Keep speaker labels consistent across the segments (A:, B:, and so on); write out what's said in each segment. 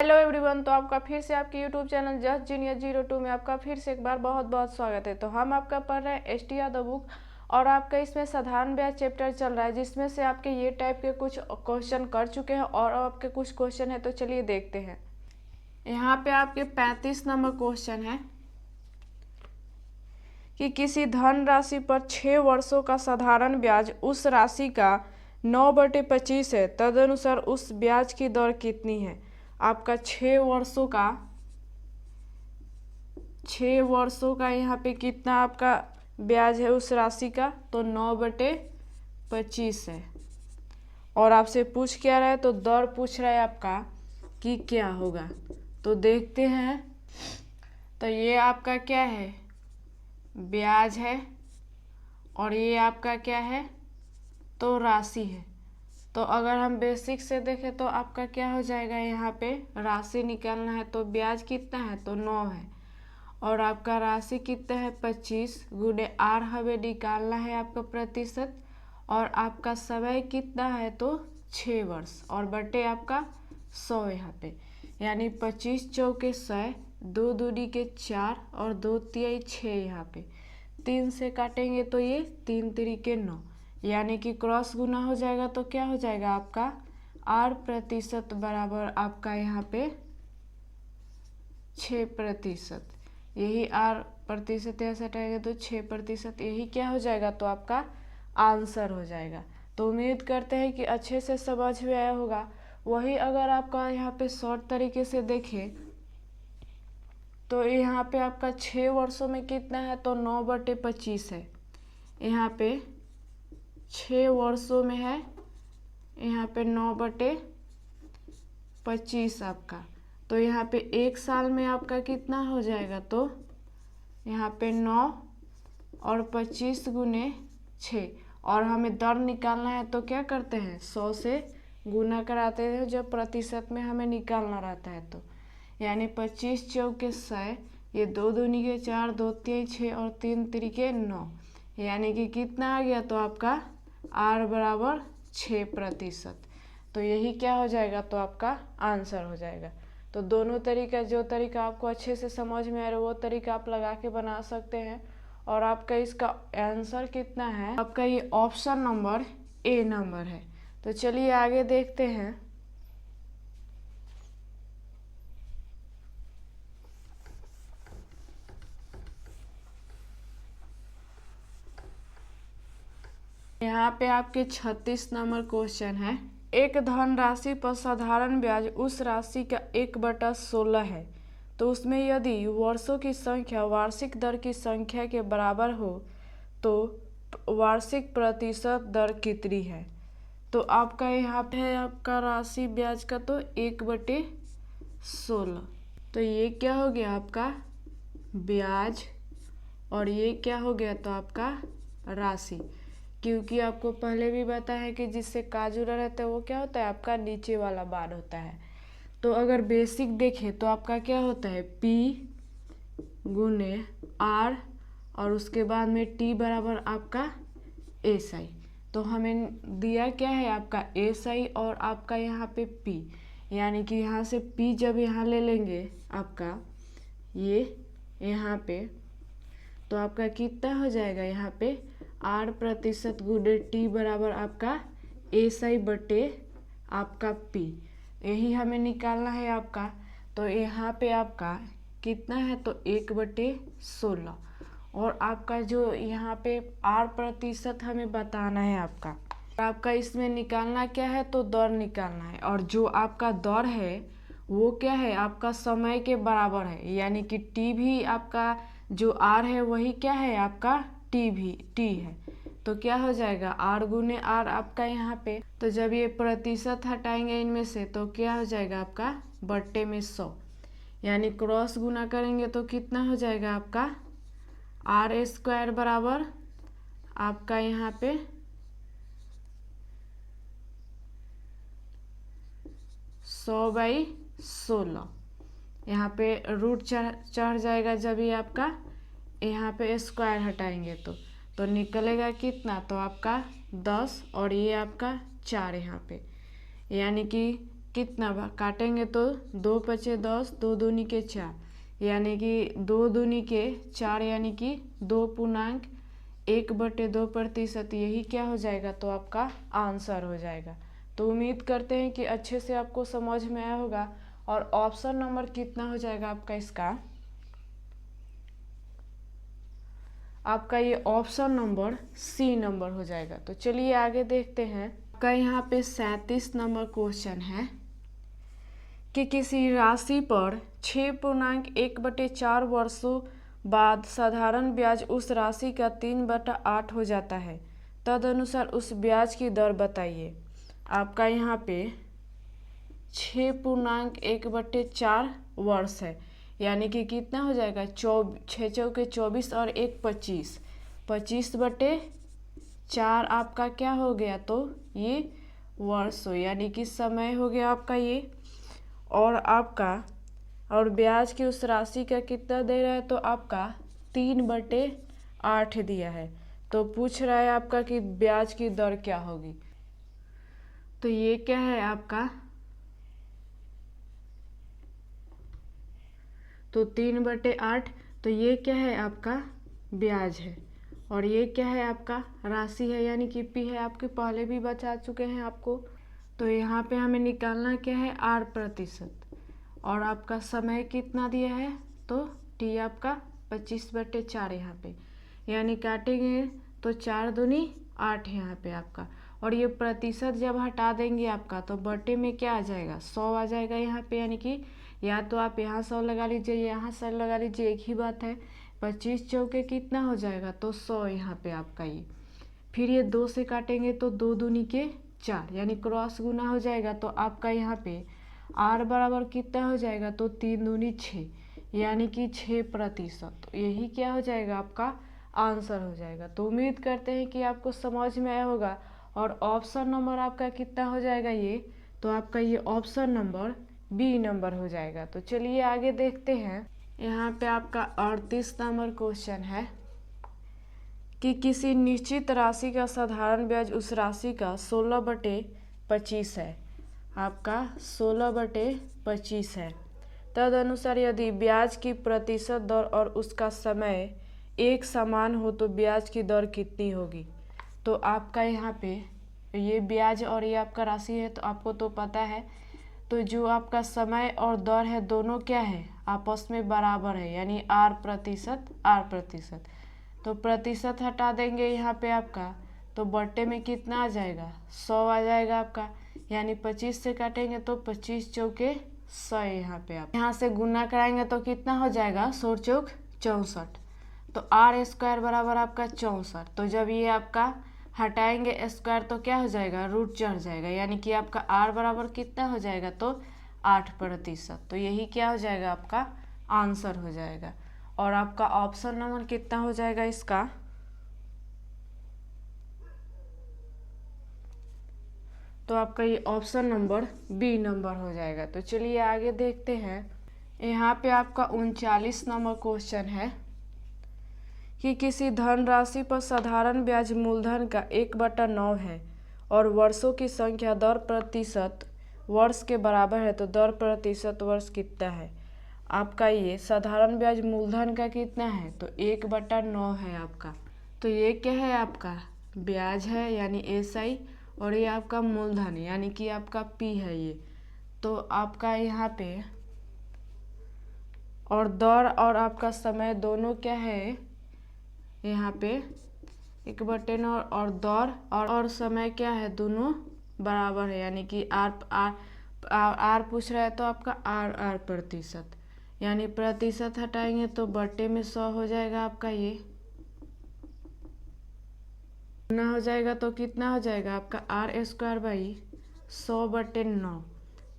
A: Hello everyone. तो आपका फिर से आपके यूट्यूब चैनल जस्ट जीनियस 02 में आपका फिर से एक बार बहुत बहुत स्वागत है। तो हम आपका पढ़ रहे हैं एस.टी. यादव बुक और आपका इसमें साधारण ब्याज चैप्टर चल रहा है, जिसमें से आपके ये टाइप के कुछ क्वेश्चन कर चुके हैं और आपके कुछ क्वेश्चन है। तो चलिए देखते हैं। यहाँ पे आपके 35 नंबर क्वेश्चन है कि किसी धन राशि पर 6 वर्षों का साधारण ब्याज उस राशि का 9/25 है, तदनुसार उस ब्याज की दर कितनी है। आपका 6 वर्षों का यहाँ पे कितना आपका ब्याज है उस राशि का, तो 9/25 है। और आपसे पूछ क्या रहा है, तो दर पूछ रहा है आपका कि क्या होगा। तो देखते हैं। तो ये आपका क्या है, ब्याज है, और ये आपका क्या है, तो राशि है। तो अगर हम बेसिक से देखें तो आपका क्या हो जाएगा, यहाँ पे राशि निकालना है तो ब्याज कितना है, तो 9 है, और आपका राशि कितना है 25 गुणे आर हमें निकालना है आपका प्रतिशत, और आपका समय कितना है तो 6 वर्ष, और बटे आपका 100 यहाँ पे, यानी 25 चौके 100, 2 दूनी के 4 और 2 तिहाई 6, यहाँ पे 3 से काटेंगे तो ये 3 तिरिके 9, यानी कि क्रॉस गुना हो जाएगा। तो क्या हो जाएगा आपका R% बराबर आपका यहाँ पे 6%। यही R% यहाँ से हटाएंगे तो 6%, यही क्या हो जाएगा, तो आपका आंसर हो जाएगा। तो उम्मीद करते हैं कि अच्छे से समझ में आया होगा। वही अगर आपका यहाँ पे शॉर्ट तरीके से देखें तो यहाँ पे आपका 6 वर्षों में कितना है, तो 9/25 है। यहाँ पे 6 वर्षों में है, यहाँ पे 9/25 आपका। तो यहाँ पे 1 साल में आपका कितना हो जाएगा, तो यहाँ पे 9 और 25 गुने 6, और हमें दर निकालना है तो क्या करते हैं, 100 से गुना कराते हैं जब प्रतिशत में हमें निकालना रहता है। तो यानी 25 चौके 100, ये 2 दूनी के 4, 2 तिहाई 6 और 3 तिरिके 9, यानी कि कितना आ गया, तो आपका R बराबर 6%। तो यही क्या हो जाएगा, तो आपका आंसर हो जाएगा। तो दोनों तरीका, जो तरीका आपको अच्छे से समझ में आ रहा है वो तरीका आप लगा के बना सकते हैं। और आपका इसका आंसर कितना है, आपका ये ऑप्शन नंबर ए नंबर है। तो चलिए आगे देखते हैं। यहाँ पे आपके 36 नंबर क्वेश्चन है। एक धन राशि पर साधारण ब्याज उस राशि का 1/16 है, तो उसमें यदि वर्षों की संख्या वार्षिक दर की संख्या के बराबर हो तो वार्षिक प्रतिशत दर कितनी है। तो आपका यहाँ पे है आपका राशि ब्याज का, तो 1/16। तो ये क्या हो गया आपका ब्याज, और ये क्या हो गया, तो आपका राशि। क्योंकि आपको पहले भी बताया है कि जिससे का जुड़ा रहता है वो क्या होता है, आपका नीचे वाला बार होता है। तो अगर बेसिक देखें तो आपका क्या होता है, P गुने R, और उसके बाद में T बराबर आपका SI। तो हमें दिया क्या है, आपका SI और आपका यहाँ पे P, यानी कि यहाँ से P जब यहाँ ले लेंगे आपका ये यहाँ पे, तो आपका कितना हो जाएगा, यहाँ पे R% गुणे T बराबर आपका SI बटे आपका P, यही हमें निकालना है आपका। तो यहाँ पे आपका कितना है, तो 1/16, और आपका जो यहाँ पे R% हमें बताना है आपका इसमें निकालना क्या है, तो दर निकालना है। और जो आपका दर है वो क्या है, आपका समय के बराबर है, यानी कि T भी आपका जो R है वही क्या है, आपका T भी T है। तो क्या हो जाएगा, R गुने R आपका यहाँ पे। तो जब ये प्रतिशत हटाएंगे इनमें से तो क्या हो जाएगा, आपका बट्टे में 100, यानी क्रॉस गुना करेंगे तो कितना हो जाएगा, आपका R² बराबर आपका यहाँ पे 100/16। यहाँ पे रूट चढ़ जाएगा जब ये आपका यहाँ पे स्क्वायर हटाएंगे तो निकलेगा कितना, तो आपका 10, और ये आपका 4 यहाँ पे, यानी कि कितना काटेंगे तो 2 पचे 10, 2 दूनी के 4, यानी कि 2 दूनी के 4 यानी कि 2.1/2%। यही क्या हो जाएगा तो आपका आंसर हो जाएगा। तो उम्मीद करते हैं कि अच्छे से आपको समझ में आया होगा। और ऑप्शन नंबर कितना हो जाएगा आपका इसका, आपका ये ऑप्शन नंबर सी नंबर हो जाएगा। तो चलिए आगे देखते हैं। आपका यहाँ पे 37 नंबर क्वेश्चन है कि किसी राशि पर 6.1/4 वर्षों बाद साधारण ब्याज उस राशि का 3/8 हो जाता है, तदनुसार उस ब्याज की दर बताइए। आपका यहाँ पे 6.1/4 वर्ष है, यानी कि कितना हो जाएगा 6 चौके 24 और 1 25, 25/4 आपका क्या हो गया तो ये वर्ष हो, यानी कि समय हो गया आपका ये। और आपका और ब्याज की उस राशि का कितना दे रहा है तो आपका 3/8 दिया है। तो पूछ रहा है आपका कि ब्याज की दर क्या होगी। तो ये क्या है आपका, तो 3/8, तो ये क्या है आपका ब्याज है। और ये क्या है आपका राशि है, यानी कि पी है। आपके पहले भी बता चुके हैं आपको। तो यहाँ पे हमें निकालना क्या है 8%। और आपका समय कितना दिया है तो टी आपका 25/4 यहाँ पे, यानी काटेंगे तो 4 दूनी 8 यहाँ पे आपका। और ये प्रतिशत जब हटा देंगे आपका तो बटे में क्या आ जाएगा 100 आ जाएगा यहाँ पे, यानी कि या तो आप यहाँ 100 लगा लीजिए, यहाँ 100 लगा लीजिए, एक ही बात है। 25 चौके कितना हो जाएगा तो 100 यहाँ पे आपका ये। फिर ये 2 से काटेंगे तो 2 दूनी के 4, यानी क्रॉस गुना हो जाएगा। तो आपका यहाँ पे आर बराबर कितना हो जाएगा तो 3 दूनी 6, यानी कि 6%। तो यही क्या हो जाएगा आपका आंसर हो जाएगा। तो उम्मीद करते हैं कि आपको समझ में आया होगा। और ऑप्शन नंबर आपका कितना हो जाएगा ये, तो आपका ये ऑप्शन नंबर बी नंबर हो जाएगा। तो चलिए आगे देखते हैं। यहाँ पे आपका 38 नंबर क्वेश्चन है कि किसी निश्चित राशि का साधारण ब्याज उस राशि का 16/25 है। आपका 16/25 है। तदनुसार यदि ब्याज की प्रतिशत दर और उसका समय एक समान हो तो ब्याज की दर कितनी होगी। तो आपका यहाँ पे ये ब्याज और ये आपका राशि है, तो आपको तो पता है। तो जो आपका समय और दर है दोनों क्या है आपस में बराबर है, यानी r%। तो प्रतिशत हटा देंगे यहाँ पे आपका, तो बट्टे में कितना आ जाएगा 100 आ जाएगा आपका, यानी 25 से काटेंगे तो 25 चौके 100 यहाँ पे आप यहाँ से गुना कराएंगे तो कितना हो जाएगा 100 चौक 64। तो r² बराबर आपका 64। तो जब ये आपका हटाएंगे स्क्वायर तो क्या हो जाएगा रूट चढ़ जाएगा, यानी कि आपका r बराबर कितना हो जाएगा तो 8%। तो यही क्या हो जाएगा आपका आंसर हो जाएगा। और आपका ऑप्शन नंबर कितना हो जाएगा इसका, तो आपका ये ऑप्शन नंबर बी नंबर हो जाएगा। तो चलिए आगे देखते हैं। यहाँ पे आपका 39 नंबर क्वेश्चन है कि किसी धनराशि पर साधारण ब्याज मूलधन का 1/9 है और वर्षों की संख्या दर प्रतिशत वर्ष के बराबर है, तो दर प्रतिशत वर्ष कितना है। आपका ये साधारण ब्याज मूलधन का कितना है तो 1/9 है आपका। तो ये क्या है आपका ब्याज है, यानी SI, और ये आपका मूलधन यानी कि आपका P है ये। तो आपका यहाँ पे और दर और आपका समय दोनों क्या है यहाँ पे 1/9, और दर और समय क्या है दोनों बराबर है, यानी कि R पूछ रहा है तो आपका R प्रतिशत, यानी प्रतिशत हटाएंगे तो बट्टे में 100 हो जाएगा आपका ये गुना हो जाएगा। तो कितना हो जाएगा आपका r²/100/9।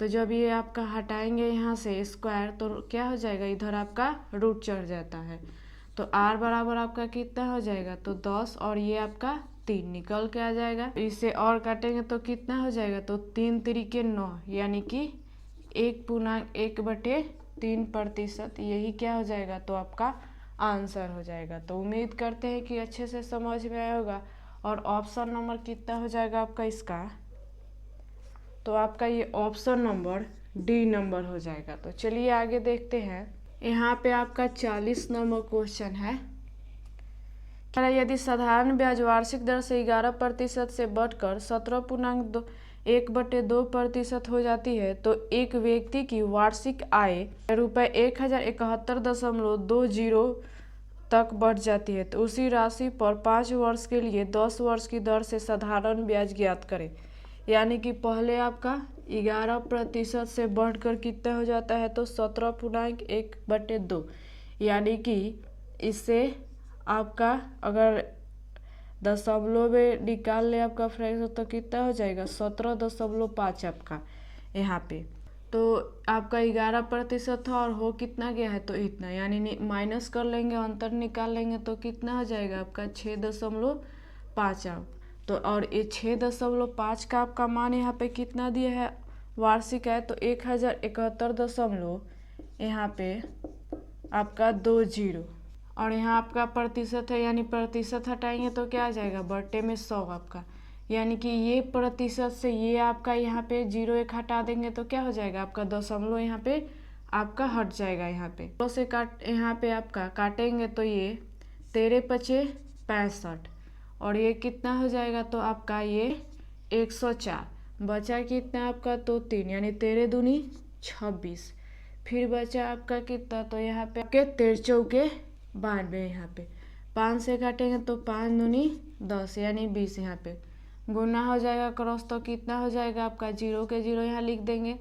A: तो जब ये आपका हटाएंगे यहाँ से स्क्वायर तो क्या हो जाएगा इधर आपका रूट चढ़ जाता है। तो r बराबर आपका कितना हो जाएगा तो 10, और ये आपका 3 निकल के आ जाएगा। इसे और काटेंगे तो कितना हो जाएगा तो 3 तिरिके 9, यानी कि 1/3%। यही क्या हो जाएगा तो आपका आंसर हो जाएगा। तो उम्मीद करते हैं कि अच्छे से समझ में आया होगा। और ऑप्शन नंबर कितना हो जाएगा आपका इसका, तो तो आपका ये ऑप्शन नंबर डी नंबर हो जाएगा। तो चलिए आगे देखते हैं। यहाँ पे आपका 40 नंबर क्वेश्चन है। यदि साधारण ब्याज वार्षिक दर से 11% से बढ़कर 17.1/2% हो जाती है तो एक व्यक्ति की वार्षिक आय ₹1071.20 तक बढ़ जाती है। तो उसी राशि पर 5 वर्ष के लिए 10 वर्ष की दर से साधारण ब्याज ज्ञात करें। यानी कि पहले आपका 11% से बढ़कर कितना हो जाता है तो 17.1/2, यानी कि इससे आपका अगर दशमलव में निकाल ले आपका फ्रैक्शन तो कितना हो जाएगा 17.5 आपका यहाँ पे। तो आपका 11% था और हो कितना गया है तो इतना, यानी माइनस कर लेंगे, अंतर निकाल लेंगे तो कितना हो जाएगा आपका 6.5 आप। तो और ये 6.5 का आपका मान यहाँ पे कितना दिया है वार्षिक है तो 1071 यहाँ पे आपका 20 और यहाँ आपका प्रतिशत है, यानी प्रतिशत हटाएंगे तो क्या आ जाएगा बट्टे में 100 आपका, यानी कि ये प्रतिशत से ये आपका यहाँ पे 0 1 हटा देंगे तो क्या हो जाएगा आपका दशमलव यहाँ पे आपका हट जाएगा। यहाँ पे 100 से यहाँ पे आपका काटेंगे तो ये 13×5 65 और ये कितना हो जाएगा तो आपका ये 104 बचा कितना आपका तो 3, यानी 13 दूनी 26। फिर बचा आपका कितना तो यहाँ पे आपके 13 चौके 92, यहाँ पे 5 से काटेंगे तो 5 दूनी 10, यानी 20। यहाँ पे गुना हो जाएगा क्रॉस तो कितना हो जाएगा आपका 0 के 0 यहाँ लिख देंगे,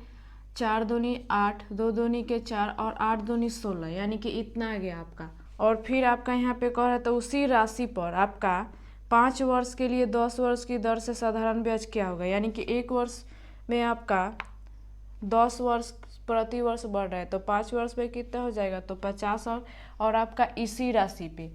A: 4 दूनी 8, 2 दूनी के 4 और 8 दूनी 16, यानी कि इतना आ गया आपका। और फिर आपका यहाँ पे कह रहा है तो उसी राशि पर आपका 5 वर्ष के लिए 10 वर्ष की दर से साधारण ब्याज क्या होगा, यानी कि 1 वर्ष में आपका 10 वर्ष प्रति वर्ष बढ़ रहा है तो 5 वर्ष में कितना हो जाएगा तो 50 और आपका इसी राशि पे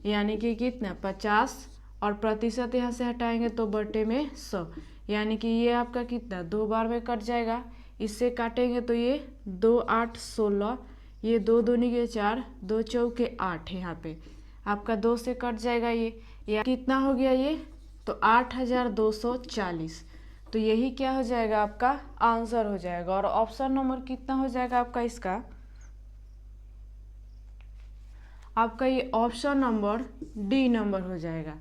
A: यानी कि कितना 50 और प्रतिशत यहाँ से हटाएंगे तो बटे में 100, यानी कि ये आपका कितना 2 बार में कट जाएगा। इससे काटेंगे तो ये 2 8 16, ये 2 दूनी के 4, 2 चौके 8 है, यहाँ पे आपका 2 से कट जाएगा ये कितना हो गया ये तो 8240। तो यही क्या हो जाएगा आपका आंसर हो जाएगा। और ऑप्शन नंबर कितना हो जाएगा आपका इसका, आपका ये ऑप्शन नंबर डी नंबर हो जाएगा।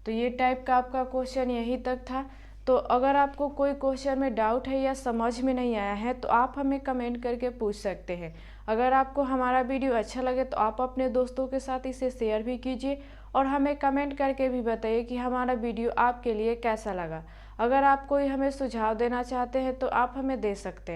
A: तो ये टाइप का आपका क्वेश्चन यही तक था। तो अगर आपको कोई क्वेश्चन में डाउट है या समझ में नहीं आया है तो आप हमें कमेंट करके पूछ सकते हैं। अगर आपको हमारा वीडियो अच्छा लगे तो आप अपने दोस्तों के साथ इसे शेयर भी कीजिए और हमें कमेंट करके भी बताइए कि हमारा वीडियो आपके लिए कैसा लगा। अगर आप कोई हमें सुझाव देना चाहते हैं तो आप हमें दे सकते हैं।